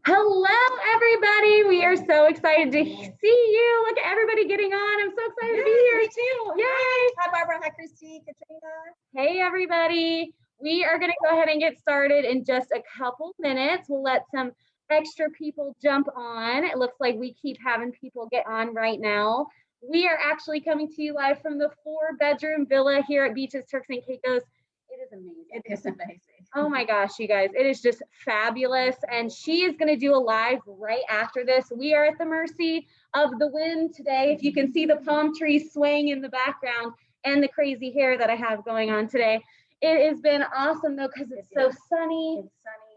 Hello, everybody. We are so excited to see you. Look at everybody getting on. I'm so excited to be here. Me too. Yay. Hi, Barbara. Hi, Christy, Katrina. Hey, everybody. We are going to go ahead and get started in just a couple minutes. We'll let some extra people jump on. It looks like we keep having people get on right now. We are actually coming to you live from the 4-bedroom villa here at Beaches Turks and Caicos. It is amazing. It is amazing. Oh my gosh, you guys, it is just fabulous. And she is going to do a live right after this. We are at the mercy of the wind today. If you can see the palm trees swaying in the background and the crazy hair that I have going on today. It has been awesome though, because it's so sunny. It's sunny.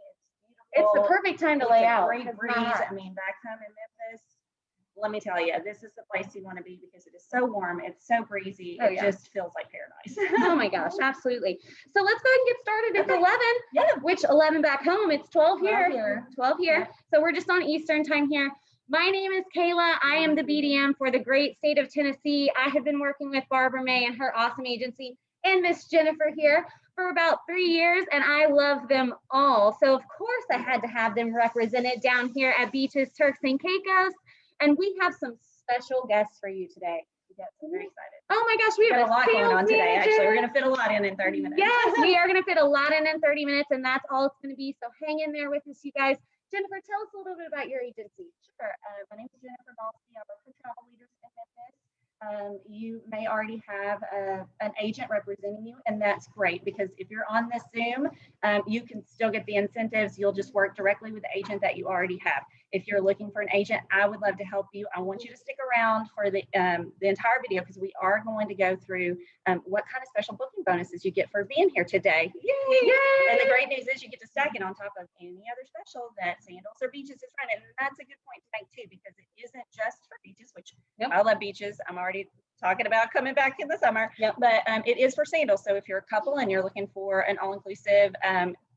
It's It's beautiful. the perfect time to lay out. Great breeze. I mean, back home in Memphis, let me tell you, this is the place you want to be because it is so warm. It's so breezy. It just feels like paradise. Oh my gosh, absolutely. So let's go ahead and get started. It's 11. Yeah. Which 11 back home? It's 12 here. 12 here. Yeah. So we're just on Eastern time here. My name is Kayla. I am the BDM for the great state of Tennessee. I have been working with Barbara May and her awesome agency and Miss Jennifer here for about 3 years, and I love them all. So of course I had to have them represented down here at Beaches Turks and Caicos. And we have some special guests for you today. Yes, I'm very excited. Oh my gosh, we have a lot going on today, actually. We're going to fit a lot in 30 minutes. Yes, we are going to fit a lot in 30 minutes, and that's all it's going to be. So hang in there with us, you guys. Jennifer, tell us a little bit about your agency. Sure. My name is Jennifer Balsky. I work for Travel Leaders Memphis. You may already have an agent representing you, and that's great because if you're on this Zoom, you can still get the incentives. You'll just work directly with the agent that you already have. If you're looking for an agent, I would love to help you. I want you to stick around for the entire video because we are going to go through what kind of special booking bonuses you get for being here today. Yay! Yay! And the great news is you get to stack it on top of any other special that Sandals or Beaches is running. And that's a good point to make too, because it isn't just for beaches, which I love beaches. I'm already talking about coming back in the summer, but it is for Sandals. So if you're a couple and you're looking for an all-inclusive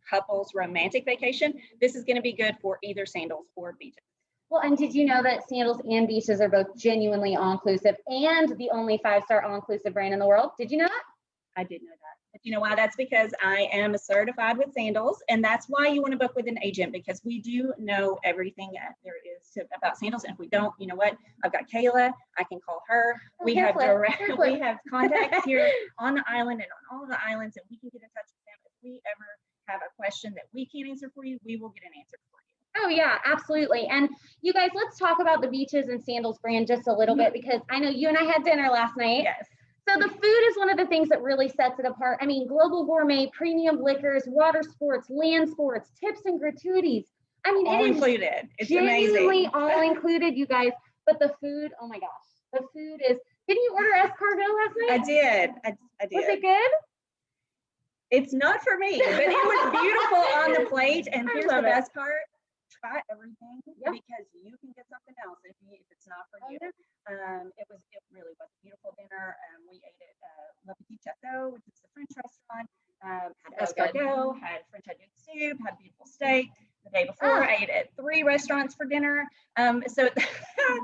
couples romantic vacation, this is going to be good for either Sandals or Beaches. Well, and did you know that Sandals and Beaches are both genuinely all-inclusive and the only 5-star all-inclusive brand in the world? Did you know that? I did know that. But you know why? That's because I am certified with Sandals, and that's why you want to book with an agent, because we do know everything there is about Sandals. And if we don't, you know what? I've got Kayla. I can call her. We have contacts here on the island and on all of the islands, and we can get in touch with them. If we ever have a question that we can't answer for you, we will get an answer for you. Oh yeah, absolutely. And you guys, let's talk about the Beaches and Sandals brand just a little bit, because I know you and I had dinner last night. Yes. So the food is one of the things that really sets it apart. I mean, global gourmet, premium liquors, water sports, land sports, tips and gratuities. I mean, all included. It's amazing. All included, you guys. But the food, oh my gosh, the food is. Didn't you order escargot last night? I did. I did. Was it good? It's not for me, but it was beautiful on the plate. And here's the best part. Try everything because you can get something else if it's not for you. It really was a beautiful dinner. We ate at Le Petit Chateau, which is a French restaurant. Had escargot, had French onion soup, had beautiful steak. The day before, I ate at 3 restaurants for dinner. So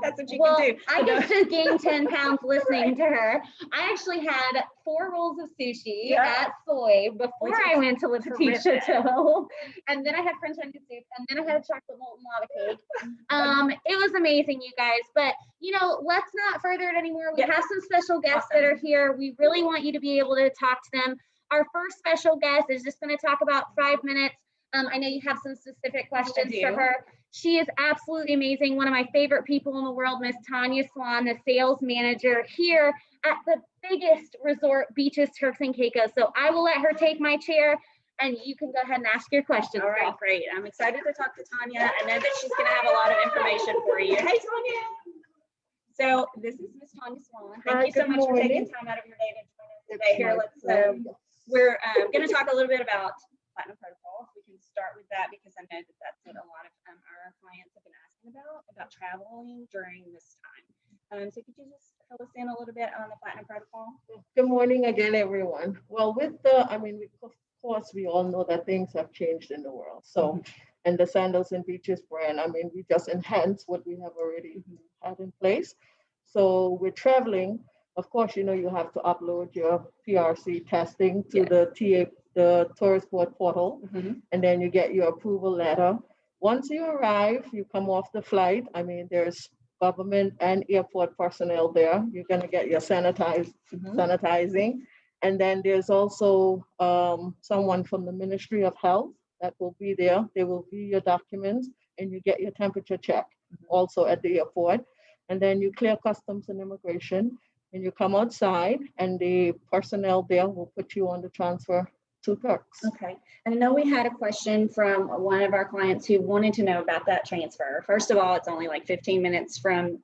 that's what you can do. I just gained 10 pounds listening to her. I actually had 4 rolls of sushi at Soy before I went to Le Petit Chateau. And then I had French onion soup, and then I had a chocolate molten lava cake. It was amazing, you guys. But, you know, let's not further it anymore. We have some special guests that are here. We really want you to be able to talk to them. Our first special guest is just going to talk about 5 minutes. I know you have some specific questions for her. She is absolutely amazing. One of my favorite people in the world, Miss Tanya Swan, the sales manager here at the biggest resort, Beaches Turks and Caicos. So I will let her take my chair, and you can go ahead and ask your questions. All right, great. I'm excited to talk to Tanya. I know that she's going to have a lot of information for you. Hey, Tanya. So this is Miss Tanya Swan. Thank you so much for taking time out of your day to join us today. Here, we're going to talk a little bit about Platinum Protocol. We can start with that because I know that that's what a lot of our clients have been asking about traveling during this time. So could you just fill us in a little bit on the Platinum Protocol? Good morning again, everyone. Well, of course, we all know that things have changed in the world. So, and the Sandals and Beaches brand, we just enhance what we have already had in place. So with traveling, of course, you have to upload your PRC testing to the tourist board portal, and then you get your approval letter. Once you arrive, you come off the flight. I mean, there's government and airport personnel there. You're gonna get your sanitizing. And then there's also someone from the Ministry of Health that will be there. They will view your documents and you get your temperature check also at the airport. And then you clear customs and immigration and you come outside and the personnel there will put you on the transfer to Turks. Okay. And I know we had a question from one of our clients who wanted to know about that transfer. First of all, it's only like 15 minutes from,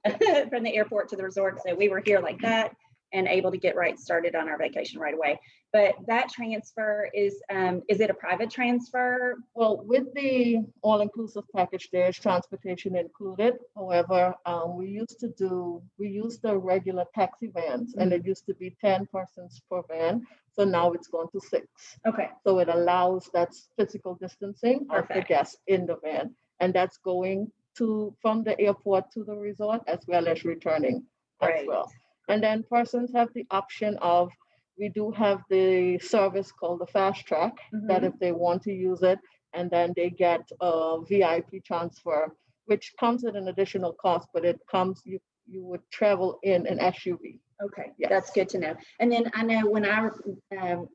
from the airport to the resort. So we were here like that and able to get right started on our vacation right away. But that transfer is it a private transfer? Well, with the all-inclusive package, there's transportation included. However, we used the regular taxi vans, and it used to be 10 persons per van. So now it's gone to 6. Okay. So it allows that physical distancing of the guests in the van, and that's going from the airport to the resort as well as returning as well. And then persons have the option of, we do have the service called the fast track, that if they want to use it, and then they get a VIP transfer, which comes at an additional cost, but it comes, you would travel in an SUV. Okay, that's good to know. And then I know when I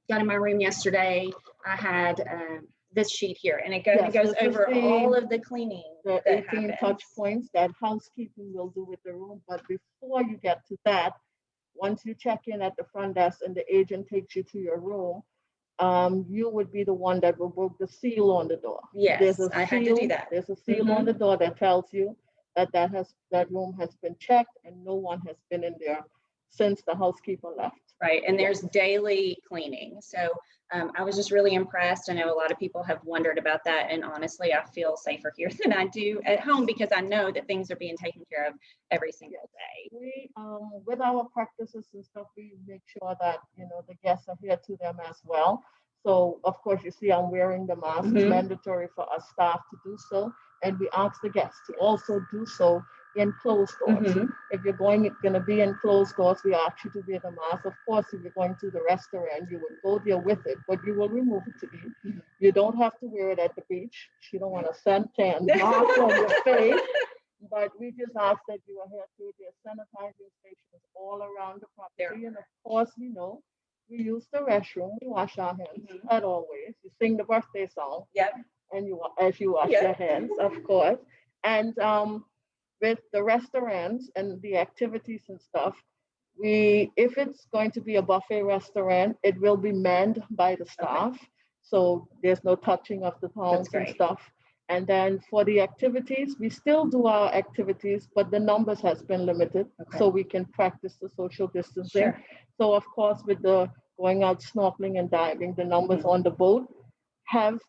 got in my room yesterday, I had this sheet here, and it goes over all of the cleaning. The 18 touch points that housekeeping will do with the room. But before you get to that, once you check in at the front desk and the agent takes you to your room, you would be the one that will put the seal on the door. Yes, I had to do that. There's a seal on the door that tells you that room has been checked and no one has been in there since the housekeeper left. Right, and there's daily cleaning. So I was just really impressed. I know a lot of people have wondered about that, and honestly, I feel safer here than I do at home because I know that things are being taken care of every single day. We, with our practices and stuff, we make sure that the guests adhere to them as well. So of course, you see, I'm wearing the mask. It's mandatory for our staff to do so, and we ask the guests to also do so in closed doors. If you're going to be in closed doors, we ask you to wear the mask. Of course, if you're going to the restaurant, you would go there with it, but you will remove it to eat. You don't have to wear it at the beach. You don't want to suntan marks on your face. But we just ask that you adhere to it. There's sanitizing stations all around the property. And of course, we use the restroom. We wash our hands as always. You sing the birthday song. And as you wash your hands, of course. And with the restaurants and the activities and stuff, if it's going to be a buffet restaurant, it will be manned by the staff. So there's no touching of the tongs and stuff. And then for the activities, we still do our activities, but the numbers has been limited so we can practice the social distancing. So of course, with the going out snorkeling and diving, the numbers on the boat have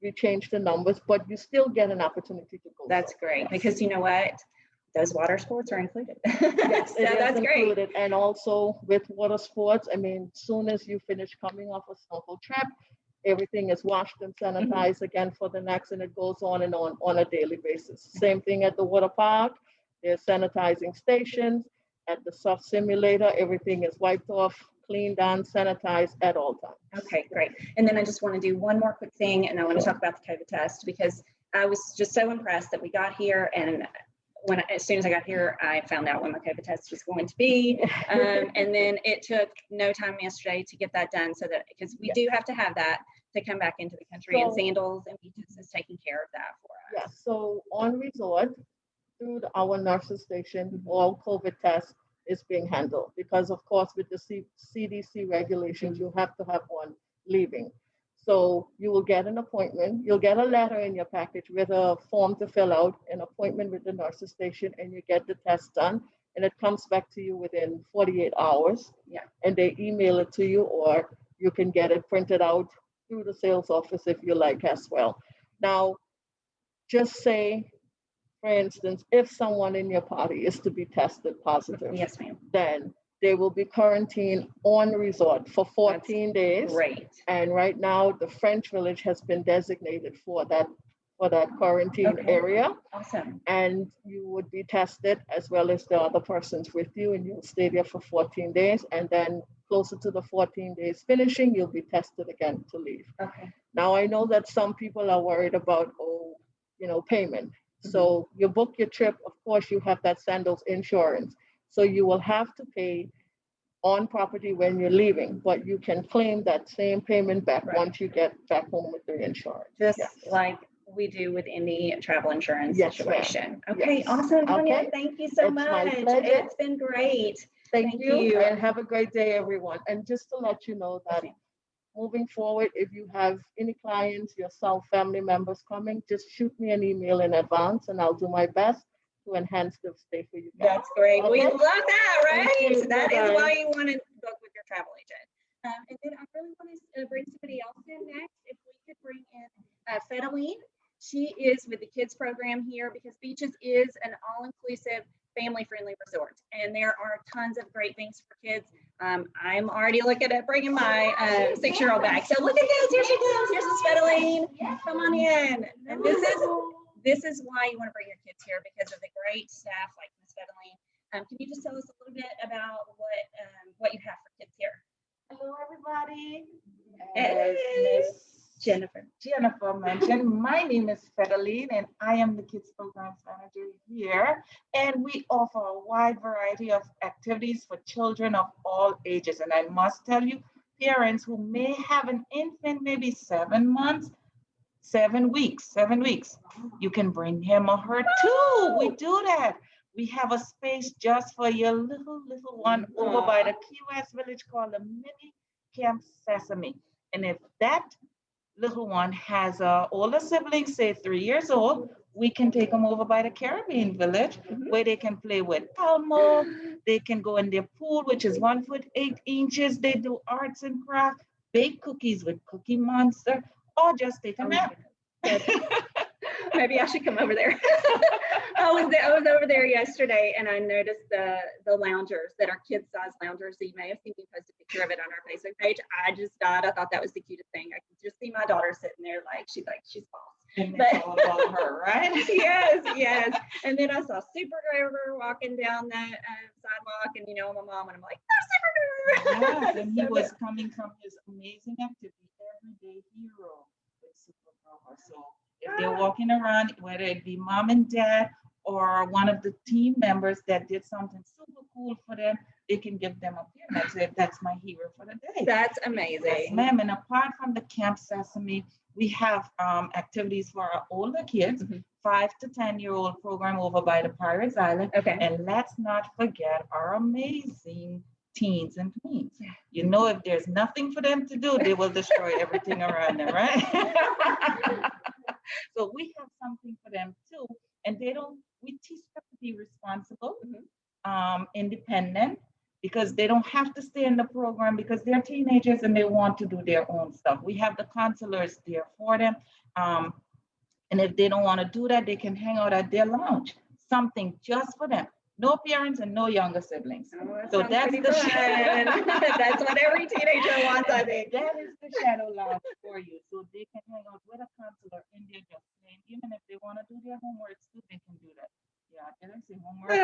we changed the numbers, but you still get an opportunity to go. That's great, because you know what? Those water sports are included. Yes, so that's included. Great. And also with water sports, I mean, soon as you finish coming off a snorkel trip, everything is washed and sanitized again for the next, and it goes on and on a daily basis. Same thing at the water park. There's sanitizing stations. At the surf simulator, everything is wiped off, cleaned down, sanitized at all times. Okay, great. And then I just want to do one more quick thing, and I want to talk about the COVID test, because I was just so impressed that we got here, and as soon as I got here, I found out when my COVID test was going to be, and then it took no time yesterday to get that done, so that because we do have to have that to come back into the country, and Sandals and Beaches is taking care of that for us. Yes. So on resort, through our nurses station, all COVID tests is being handled, because of course with the CDC regulations, you have to have one leaving. So you will get an appointment. You'll get a letter in your package with a form to fill out, an appointment with the nurses station, and you get the test done, and it comes back to you within 48 hours. And they email it to you, or you can get it printed out through the sales office if you like as well. Now, just say, for instance, if someone in your party is to be tested positive, yes, ma'am, then they will be quarantined on resort for 14 days. Great. And right now, the French Village has been designated for that quarantine area. Awesome. And you would be tested as well as the other persons with you, and you'll stay there for 14 days. And then closer to the 14 days finishing, you'll be tested again to leave. Okay. Now, I know that some people are worried about, payment. So you book your trip, of course, you have that sandals insurance. So you will have to pay on property when you're leaving, but you can claim that same payment back once you get back home with the insurance. Just Yes. like we do with any travel insurance Yes, situation. ma'am. Okay, Yes. awesome, Tanya. Okay. Thank you so It's my much. pleasure. It's been great. Thank you, you. and have a great day, everyone. And just to let you know that moving forward, if you have any clients, yourself, family members coming, just shoot me an email in advance and I'll do my best to enhance the stay for you guys. That's great. Okay. We love that, Thank right? you. That is Bye-bye. why you want to book with your travel agent. And then I really want to bring somebody else in next. If we could bring in Fedeline. She is with the kids program here because Beaches is an all-inclusive, family-friendly resort. And there are tons of great things for kids. I'm already looking at bringing my 6-year-old back. So look at this. Here she comes. Here's Miss Fedeline. Come on in. And this is why you want to bring your kids here, because of the great staff like Miss Fedeline. Can you just tell us a little bit about what you have for kids here? Hello, everybody. Hey. As Miss Jennifer mentioned, my name is Fedeline, and I am the Kids Programs Manager here. And we offer a wide variety of activities for children of all ages. And I must tell you, parents who may have an infant, maybe 7 months, 7 weeks, you can bring him or her too. We do that. We have a space just for your little one over by the Key West village called the Mini Camp Sesame. And if that little one has a older sibling, say 3 years old, we can take them over by the Caribbean village where they can play with Elmo. They can go in their pool, which is 1 foot 8 inches. They do arts and crafts, bake cookies with Cookie Monster, or just take a nap. Maybe I should come over there. I was over there yesterday and I noticed the loungers that are kid-size loungers. So you may have seen me post a picture of it on our Facebook page. I just died. I thought that was the cutest thing. I could just see my daughter sitting there she's boss. And it's all about her, right? Yes. And then I saw Super Grover walking down that sidewalk, and my mom, and I'm like, there's Super Grover. Yes, and he was coming from his amazing activity, Everyday Hero with Super Grover. So if they're walking around, whether it be mom and dad or one of the team members that did something super cool for them, they can give them a pin and say, that's my hero for the day. That's amazing. Yes, ma'am. And apart from the Camp Sesame, we have activities for our older kids, 5 to 10-year-old program over by the Pirates Island. Okay. And let's not forget our amazing teens and tweens. If there's nothing for them to do, they will destroy everything around them, right? So we have something for them too. And we teach them to be responsible, independent, because they don't have to stay in the program because they're teenagers and they want to do their own stuff. We have the counselors there for them. And if they don't want to do that, they can hang out at their lounge, something just for them. No parents and no younger siblings. So that's the that's what every teenager wants, I think. That is the shadow lounge for you. So they can hang out with a counselor in there just playing. Even if they want to do their homework too, they can do that. Yeah, did I say homework?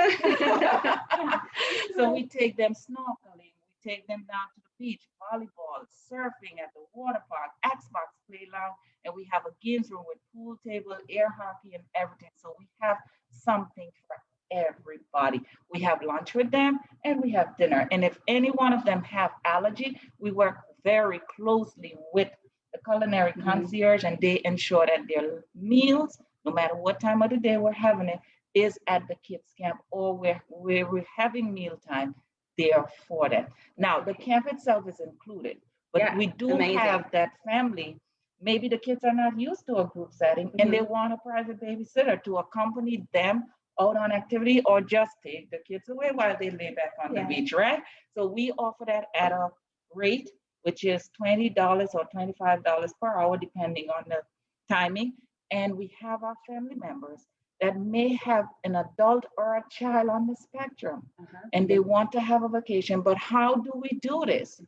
So we take them snorkeling. We take them down to the beach, volleyball, surfing at the water park, Xbox play lounge, and we have a games room with pool table, air hockey, and everything. So we have something for everybody. We have lunch with them and we have dinner. And if any one of them have allergy, we work very closely with the culinary concierge, and they ensure that their meals, no matter what time of the day we're having it, is at the kids camp or where we're having mealtime there for them. Now, the camp itself is included, but we do have that family. Maybe the kids are not used to a group setting and they want a private babysitter to accompany them out on activity or just take the kids away while they lay back on the beach, right? So we offer that at a rate, which is $20 or $25 per hour, depending on the timing. And we have our family members that may have an adult or a child on the spectrum and they want to have a vacation, but how do we do this?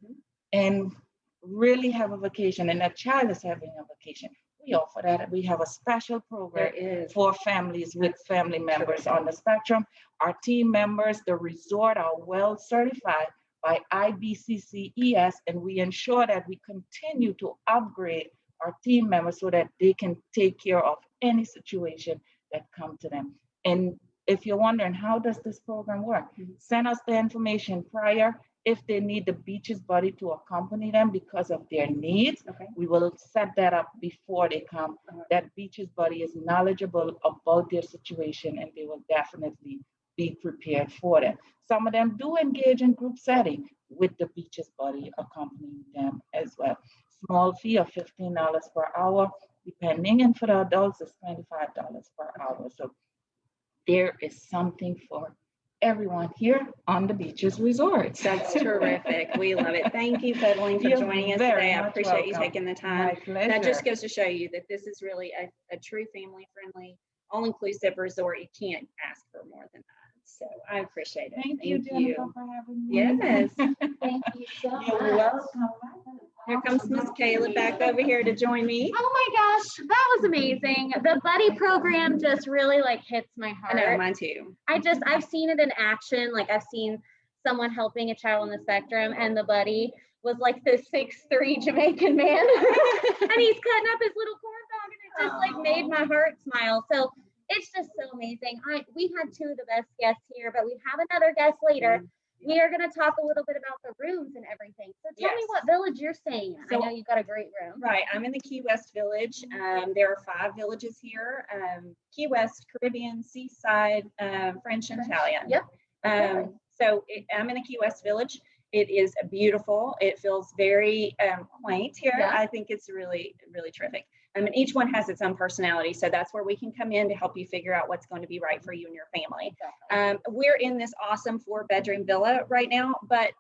And really have a vacation, and a child is having a vacation. We offer that. We have a special program for families with family members on the spectrum. Our team members, the resort, are well certified by IBCCES, and we ensure that we continue to upgrade our team members so that they can take care of any situation that come to them. And if you're wondering, how does this program work? Send us the information prior. If they need the Beaches buddy to accompany them because of their needs, we will set that up before they come. That Beaches buddy is knowledgeable about their situation and they will definitely be prepared for them. Some of them do engage in group setting with the Beaches buddy accompanying them as well. Small fee of $15 per hour, depending, and for the adults, it's $25 per hour. So there is something for everyone here on the Beaches Resort. That's terrific. We love it. Thank you, Fedeline, for joining us today. I appreciate you taking the time. That just goes to show you that this is really a true family-friendly, all-inclusive resort. You can't ask for more than that. So I appreciate it. Thank you, Jennifer, for having me. Yes. Thank you so much. You're welcome. Here comes Miss Kayla back over here to join me. Oh my gosh, that was amazing. The buddy program just really like hits my I know, heart. mine too. I've seen it in action. Like I've seen someone helping a child on the spectrum, and the buddy was like this 6'3" Jamaican man. And he's cutting up his little corn dog, and it just like made my heart smile. So it's just so amazing. We had two of the best guests here, but we have another guest later. We are going to talk a little bit about the rooms and everything. So tell me what village you're staying in. So, I know you've got a great room. Right. I'm in the Key West Village. There are 5 villages here. Key West, Caribbean, Seaside, French, and Italian. Yep. So I'm in the Key West Village. It is beautiful. It feels very quaint here. Yeah. I think it's really, really terrific. And each one has its own personality. So that's where we can come in to help you figure out what's going to be right for you and your family. We're in this awesome 4-bedroom villa right now, but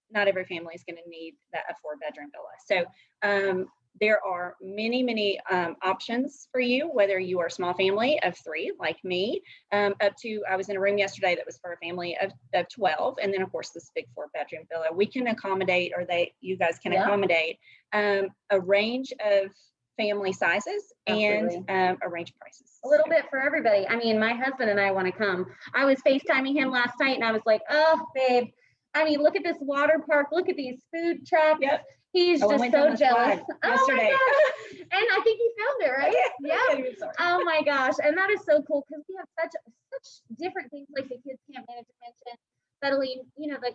not every family is going to need a 4-bedroom villa. So there are many, many options for you, whether you are a small family of 3 like me, up to, I was in a room yesterday that was for a family of 12. And then of course this big 4-bedroom villa, we can accommodate, or you guys can accommodate a range of family sizes and a range of prices. A little bit for everybody. I mean, my husband and I want to come. I was FaceTiming him last night and I was like, oh, babe, I mean, look at this water park. Look at these food trucks. Yep. He's just so jealous. Yesterday. Oh my gosh. And I think he found it, right? Yeah. Oh my gosh. And that is so cool because we have such different things like the Kids Camp Management Dimension, Fedeline, you know, the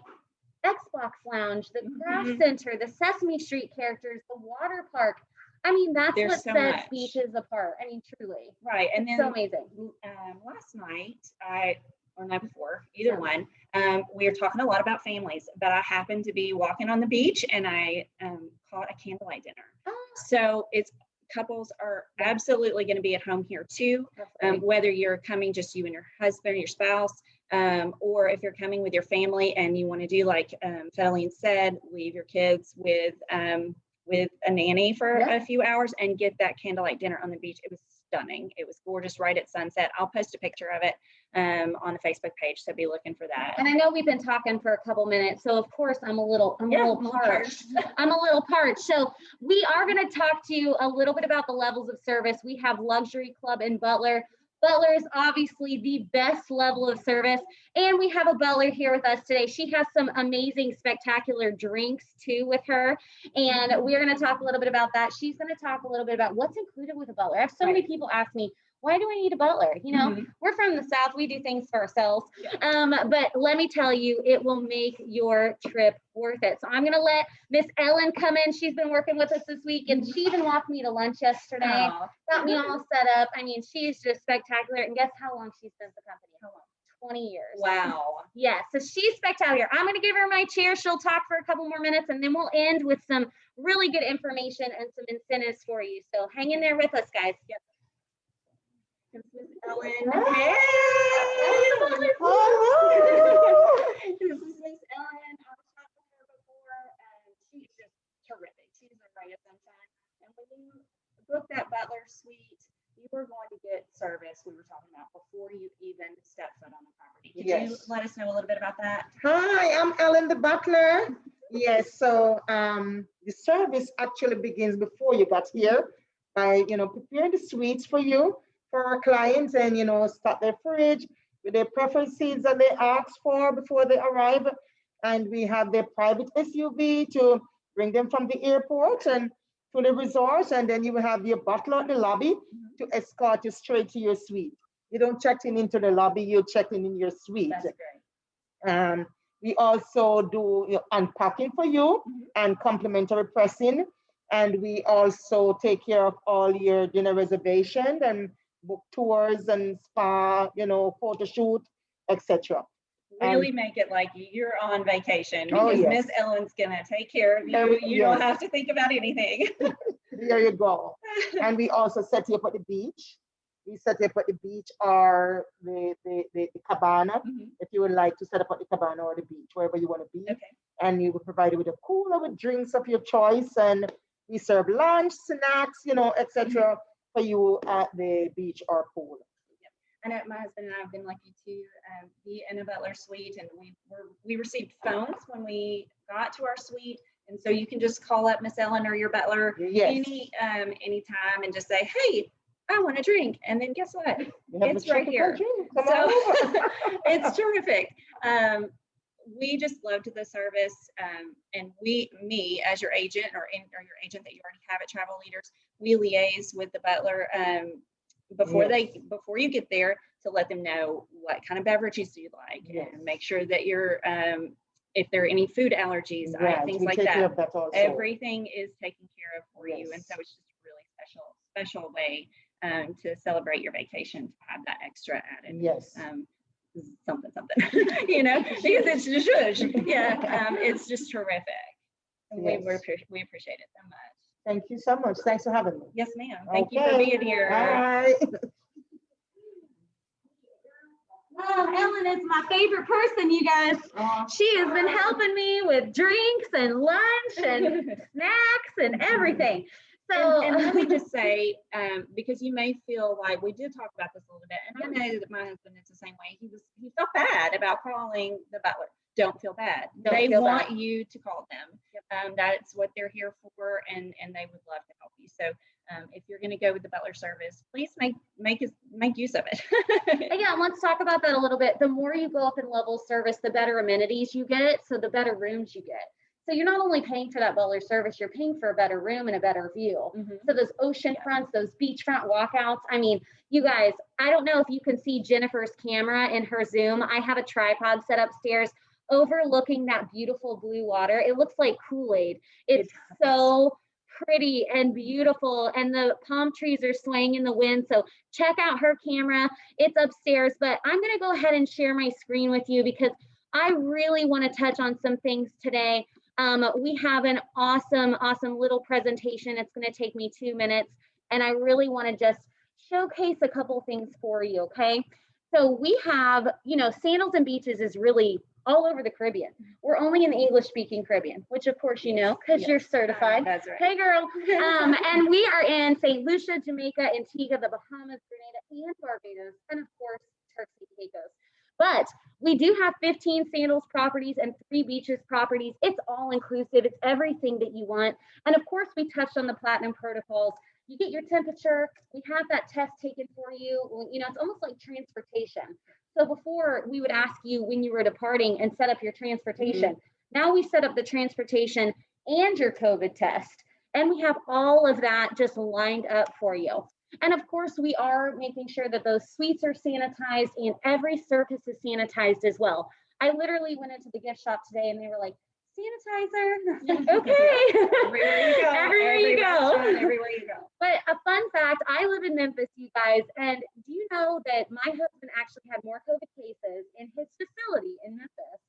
Xbox Lounge, the Craft Center, the Sesame Street characters, the water park. I mean, that's what sets Beaches apart. I mean, truly. Right. And then so amazing. Last night, or night before, either one, we were talking a lot about families, but I happened to be walking on the beach and I caught a candlelight dinner. Oh. So couples are absolutely going to be at home here too, whether you're coming just you and your husband, your spouse, or if you're coming with your family and you want to do like Fedeline said, leave your kids with a nanny for a few hours and get that candlelight dinner on the beach. It was stunning. It was gorgeous right at sunset. I'll post a picture of it on the Facebook page, so be looking for that. And I know we've been talking for a couple minutes, so of course I'm a little parched. I'm a little parched. So we are going to talk to you a little bit about the levels of service. We have Luxury Club in Butler. Butler is obviously the best level of service. And we have a butler here with us today. She has some amazing, spectacular drinks too with her. And we're going to talk a little bit about that. She's going to talk a little bit about what's included with a butler. I have so many people ask me, why do I need a butler? You know, we're from the South. We do things for ourselves. But let me tell you, it will make your trip worth it. So I'm going to let Miss Ellen come in. She's been working with us this week, and she even walked me to lunch yesterday. Got me all set up. I mean, she's just spectacular. And guess how long she's been with the company? How long? 20 years. Wow. Yeah, so she's spectacular. I'm going to give her my chair. She'll talk for a couple more minutes, and then we'll end with some really good information and some incentives for you. So hang in there with us, guys. Yep. Miss Ellen. Hey. This is Miss Ellen. I was talking to her before, and she's just terrific. She's a ray of sunshine. And when you book that butler suite, you are going to get service we were talking about before you even step foot on the property. Could you let us know a little bit about that? Hi, I'm Ellen the butler. Yes, so the service actually begins before you got here by, preparing the suites for you, for our clients, and, stock their fridge with their preferences that they ask for before they arrive. And we have their private SUV to bring them from the airport and to the resort, and then you will have your butler at the lobby to escort you straight to your suite. You don't check in into the lobby, you check in your suite. That's great. We also do unpacking for you and complimentary pressing. And we also take care of all your dinner reservation and book tours and spa, photo shoot, etc. Really make it like you're on vacation, Oh, because yes. Miss Ellen's gonna take care of you. You don't have to think about anything. There you go. And we also set you up at the beach. We set you up at the beach or the cabana, if you would like to set up at the cabana or the beach, wherever you want to be. Okay. And you will provide you with a cooler with drinks of your choice. And we serve lunch, snacks, etc. for you at the beach or pool. I know my husband and I have been lucky to be in a butler suite, and we received phones when we got to our suite, and so you can just call up Miss Ellen or your butler anytime and just say, hey, I want a drink, and then guess what? It's right here. So it's terrific. We just loved the service, and me as your agent or your agent that you already have at Travel Leaders, we liaise with the butler before you get there to let them know what kind of beverages you like, and make sure that you're if there are any food allergies, things like that. Everything is taken care of for you, and so it's just a really special way to celebrate your vacation, to have that extra added. Something, because it's just it's just terrific. And we appreciate it so much. Thank you so much. Thanks for having me. Yes, ma'am. Thank you for being here. Bye. Oh, Ellen is my favorite person, you guys. She has been helping me with drinks and lunch and snacks and everything. So, and let me just say, because you may feel like, we did talk about this a little bit, and I know that my husband is the same way. He felt bad about calling the butler. Don't feel bad. They want you to call them. That's what they're here for, and they would love to help you. So if you're going to go with the butler service, please make use of it. Yeah, let's talk about that a little bit. The more you go up in level service, the better amenities you get, so the better rooms you get. So you're not only paying for that butler service, you're paying for a better room and a better view. So those ocean fronts, those beachfront walkouts. I mean, you guys, I don't know if you can see Jennifer's camera in her Zoom. I have a tripod set upstairs overlooking that beautiful blue water. It looks like Kool-Aid. It's so pretty and beautiful, and the palm trees are swaying in the wind. So check out her camera. It's upstairs, but I'm going to go ahead and share my screen with you because I really want to touch on some things today. We have an awesome little presentation. It's going to take me 2 minutes, and I really want to just showcase a couple things for you, okay? So we have, Sandals and Beaches is really all over the Caribbean. We're only in the English-speaking Caribbean, which of course you know, because you're certified. That's right. Hey, girl. And we are in St. Lucia, Jamaica, Antigua, the Bahamas, Grenada, and Barbados, and of course, Turks and Caicos. But we do have 15 Sandals properties and 3 Beaches properties. It's all inclusive. It's everything that you want. And of course, we touched on the platinum protocols. You get your temperature. We have that test taken for you. It's almost like transportation. So before, we would ask you when you were departing and set up your transportation. Now we set up the transportation and your COVID test. And we have all of that just lined up for you. And of course, we are making sure that those suites are sanitized and every surface is sanitized as well. I literally went into the gift shop today and they were like, sanitizer. Okay. Everywhere you go. Everywhere you go. Everywhere you go. But a fun fact, I live in Memphis, you guys, and do you know that my husband actually had more COVID cases in his facility in Memphis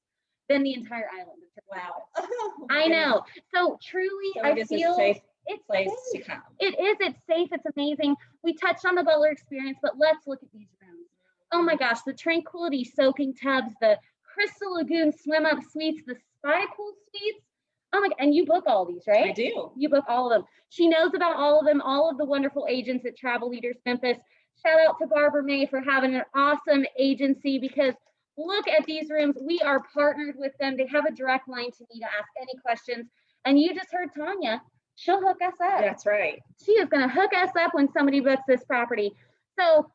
than the entire island of Turks Caicos? Wow. I know. So truly, So I feel it's place to come. It is. It's safe. It's amazing. We touched on the butler experience, but let's look at these rooms. Oh my gosh, the Tranquility soaking tubs, the Crystal Lagoon swim up suites, the Spy Pool suites. Oh my God, and you book all these, right? I do. You book all of them. She knows about all of them, all of the wonderful agents at Travel Leaders Memphis. Shout out to Barbara May for having an awesome agency, because look at these rooms. We are partnered with them. They have a direct line to me to ask any questions. And you just heard Tanya. She'll hook us up. That's right. She is going to hook us up when somebody books this property. So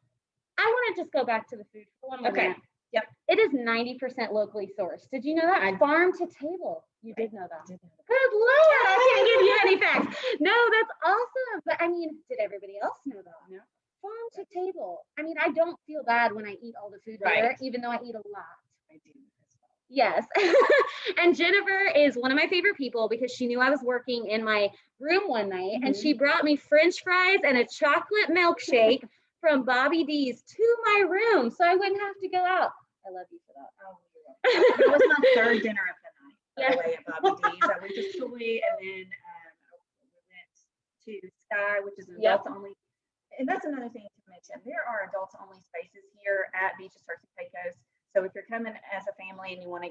I want to just go back to the food for one minute. Yep. It is 90% locally sourced. Did you know that? Farm to table. You did know that. Good Lord, I can't give you any facts. No, that's awesome. But I mean, did everybody else know that? No. Farm to table. I mean, I don't feel bad when I eat all the food there, Right. even though I eat a lot. I do as well. Yes. And Jennifer is one of my favorite people because she knew I was working in my room one night and she brought me French fries and a chocolate milkshake from Bobby D's to my room so I wouldn't have to go out. I love you for that. Oh, that was my third dinner of the night, by the way, at Bobby D's. I went to Soy and then we went to Sky, which is an adults only. And that's another thing to mention. There are adults only spaces here at Beaches Turks Caicos. So if you're coming as a family and you want to,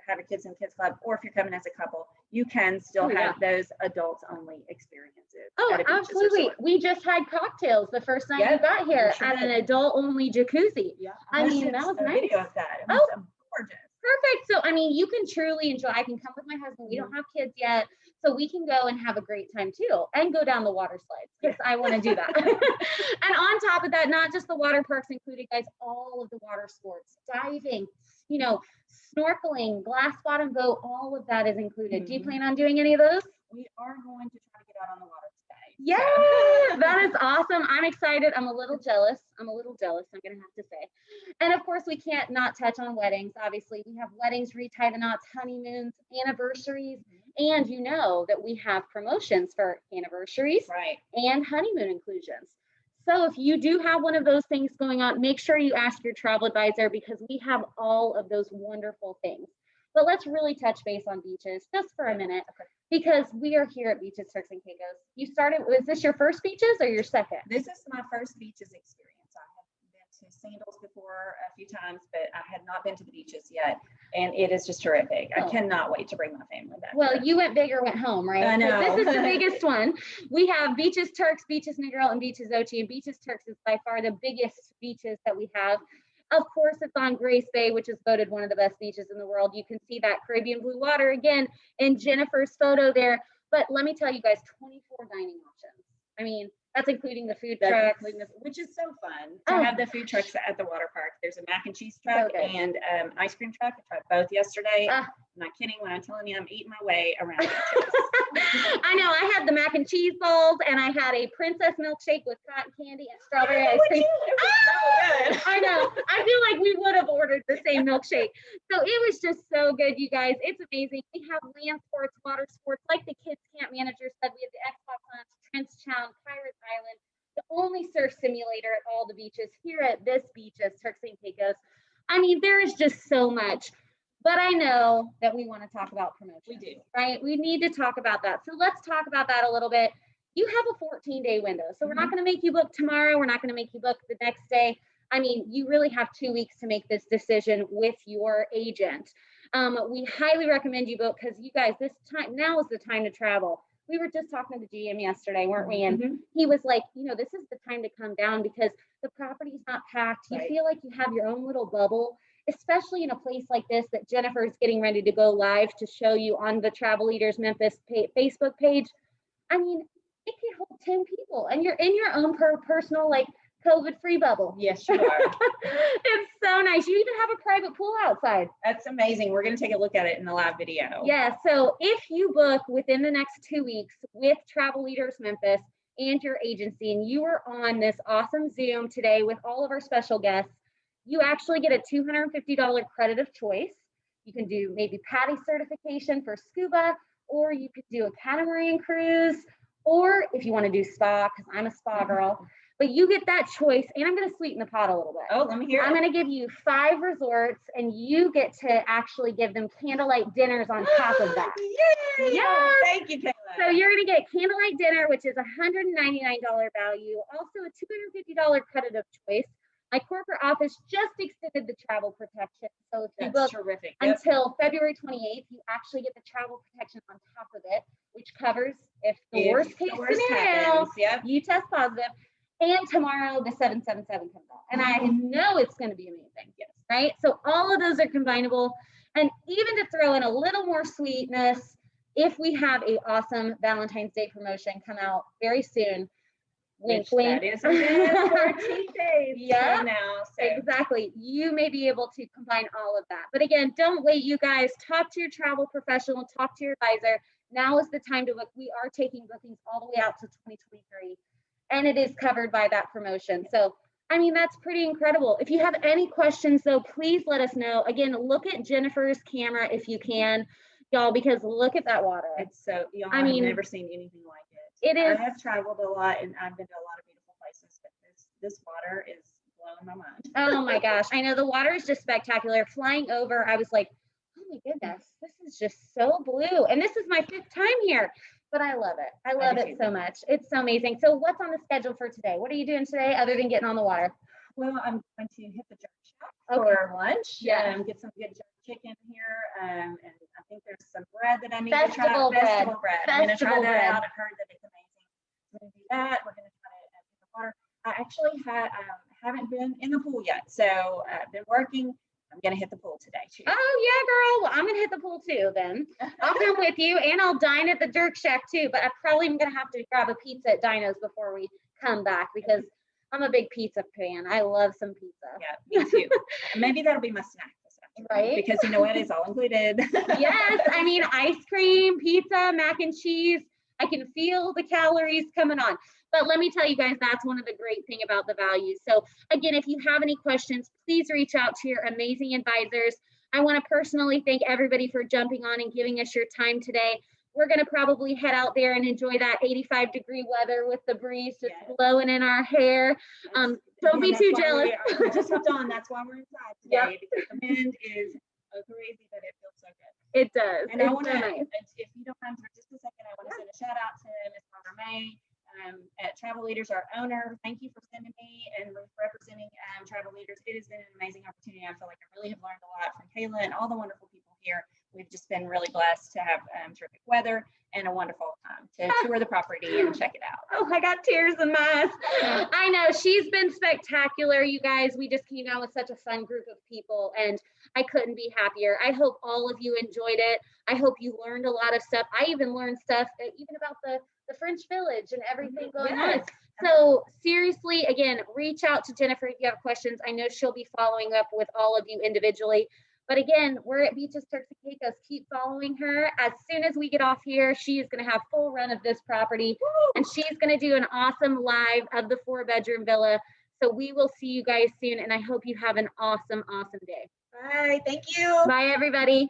have a kids in kids club, or if you're coming as a couple, you can still have those adults only experiences. Oh, at a Beaches absolutely. resort. We just had cocktails the first night we got here at an adult only jacuzzi. Yeah, I mean, that was a nice. video of that. It was gorgeous. Perfect. So, I mean, you can truly enjoy. I can come with my husband. We don't have kids yet. So we can go and have a great time too and go down the water slides because I want to do that. And on top of that, not just the water parks included, guys, all of the water sports, diving, snorkeling, glass bottom boat, all of that is included. Do you plan on doing any of those? We are going to try to get out on the water today. Yeah, that is awesome. I'm excited. I'm a little jealous. I'm going to have to say. And of course, we can't not touch on weddings. Obviously, we have weddings, retie the knots, honeymoons, anniversaries, and you know that we have promotions for anniversaries and honeymoon inclusions. So if you do have one of those things going on, make sure you ask your travel advisor because we have all of those wonderful things. But let's really touch base on beaches just for a minute because we are here at Beaches Turks and Caicos. You started, was this your first beaches or your second? This is my first beaches experience. I have been to Sandals before a few times, but I had not been to the beaches yet. And it is just terrific. I cannot wait to bring my family back. Well, you went big or went home, right? I know. This is the biggest one. We have Beaches Turks, Beaches Negril, and Beaches Ochi. And Beaches Turks is by far the biggest beaches that we have. Of course, it's on Grace Bay, which is voted one of the best beaches in the world. You can see that Caribbean blue water again in Jennifer's photo there. But let me tell you guys, 24 dining options. I mean, that's including the food trucks. Which is so fun to have the food trucks at the water park. There's a mac and cheese truck and ice cream truck. I tried both yesterday. I'm not kidding when I'm telling you I'm eating my way around beaches. I know. I had the mac and cheese balls and I had a princess milkshake with cotton candy and strawberry ice cream. So good. I know. I feel like we would have ordered the same milkshake. So it was just so good, you guys. It's amazing. We have land sports, water sports, like the kids camp manager said. We have the Xbox Lunch, Trenchtown, Pirates Island, the only surf simulator at all the beaches here at this Beaches Turks and Caicos. I mean, there is just so much. But I know that we want to talk about promotion. We do. Right? We need to talk about that. So let's talk about that a little bit. You have a 14-day window. So we're not going to make you book tomorrow. We're not going to make you book the next day. I mean, you really have 2 weeks to make this decision with your agent. We highly recommend you book because you guys, now is the time to travel. We were just talking to the GM yesterday, weren't we? And he was like, this is the time to come down because the property's not packed. You feel like you have your own little bubble, especially in a place like this that Jennifer is getting ready to go live to show you on the Travel Leaders Memphis Facebook page. I mean, it can hold 10 people and you're in your own personal, COVID-free bubble. Yes, you are. It's so nice. You even have a private pool outside. That's amazing. We're going to take a look at it in the live video. Yeah. So if you book within the next 2 weeks with Travel Leaders Memphis and your agency, and you are on this awesome Zoom today with all of our special guests, you actually get a $250 credit of choice. You can do maybe PADI certification for scuba, or you could do a catamaran cruise, or if you want to do spa, because I'm a spa girl. But you get that choice, and I'm going to sweeten the pot a little bit. Oh, let me hear it. I'm going to give you 5 resorts, and you get to actually give them candlelight dinners on top of that. Yay! Yes! Thank you, Kayla. So you're going to get candlelight dinner, which is $199 value. Also a $250 credit of choice. My corporate office just extended the travel protection. So if you book terrific. until February 28th, you actually get the travel protection on top of it, which covers if the worst case scenario, you test positive. And tomorrow the 777 comes out. And I know it's going to be amazing. Yes. Right? So all of those are combinable. And even to throw in a little more sweetness, if we have a awesome Valentine's Day promotion come out very soon, wink, wink. That is 14 days. Yeah, now, so. Exactly. You may be able to combine all of that. But again, don't wait, you guys. Talk to your travel professional, talk to your advisor. now is the time to book. We are taking bookings all the way out to 2023, and it is covered by that promotion. So, I mean, that's pretty incredible. If you have any questions, though, please let us know. Again, look at Jennifer's camera if you can, y'all, because look at that water. It's so, y'all, I I've mean, never seen anything like it. It is. I have traveled a lot and I've been to a lot of beautiful places, but this water is blowing my mind. Oh my gosh. I know the water is just spectacular. Flying over, I was like, oh my goodness, this is just so blue. And this is my 5th time here, but I love it. I love it so much. It's so amazing. So what's on the schedule for today? What are you doing today other than getting on the water? Well, I'm going to hit the jerk shack for lunch. Yeah. Get some good jerk chicken here. And I think there's some bread that I need Festival to try. bread. Festival bread. I'm going to try Festival that bread. out. I've heard that it's amazing. We're going to do that. We're going to try to get the water. I actually haven't been in the pool yet. So I've been working. I'm going to hit the pool today too. Oh yeah, girl. Well, I'm going to hit the pool too then. I'll come with you and I'll dine at the Jerk Shack too, but I probably am going to have to grab a pizza at Dino's before we come back because I'm a big pizza fan. I love some pizza. Yeah, me too. Maybe that'll be my snack this afternoon. Right? Because you know what? It's all included. Yes. I mean, ice cream, pizza, mac and cheese. I can feel the calories coming on. But let me tell you guys, that's one of the great thing about the values. So again, if you have any questions, please reach out to your amazing advisors. I want to personally thank everybody for jumping on and giving us your time today. We're going to probably head out there and enjoy that 85-degree weather with the breeze just blowing in our hair. Don't be too jealous. We just hopped on. That's why we're inside today because the wind is so crazy, but it feels so good. It does. And I want to, nice. if you don't mind for just a second, I want to send a shout out to Ms. Barbara May at Travel Leaders, our owner. Thank you for sending me and representing Travel Leaders. It has been an amazing opportunity. I feel like I really have learned a lot from Kayla and all the wonderful people here. We've just been really blessed to have terrific weather and a wonderful time to tour the property and check it out. Oh, I got tears in my eyes. I know, she's been spectacular, you guys. We just came down with such a fun group of people and I couldn't be happier. I hope all of you enjoyed it. I hope you learned a lot of stuff. I even learned stuff even about the French Village and everything going on. So seriously, again, reach out to Jennifer if you have questions. I know she'll be following up with all of you individually. But again, we're at Beaches Turks Caicos. Keep following her. As soon as we get off here, she is going to have full run of this property. And she's going to do an awesome live of the 4-bedroom villa. So we will see you guys soon. And I hope you have an awesome, awesome day. Bye. Thank you. Bye, everybody.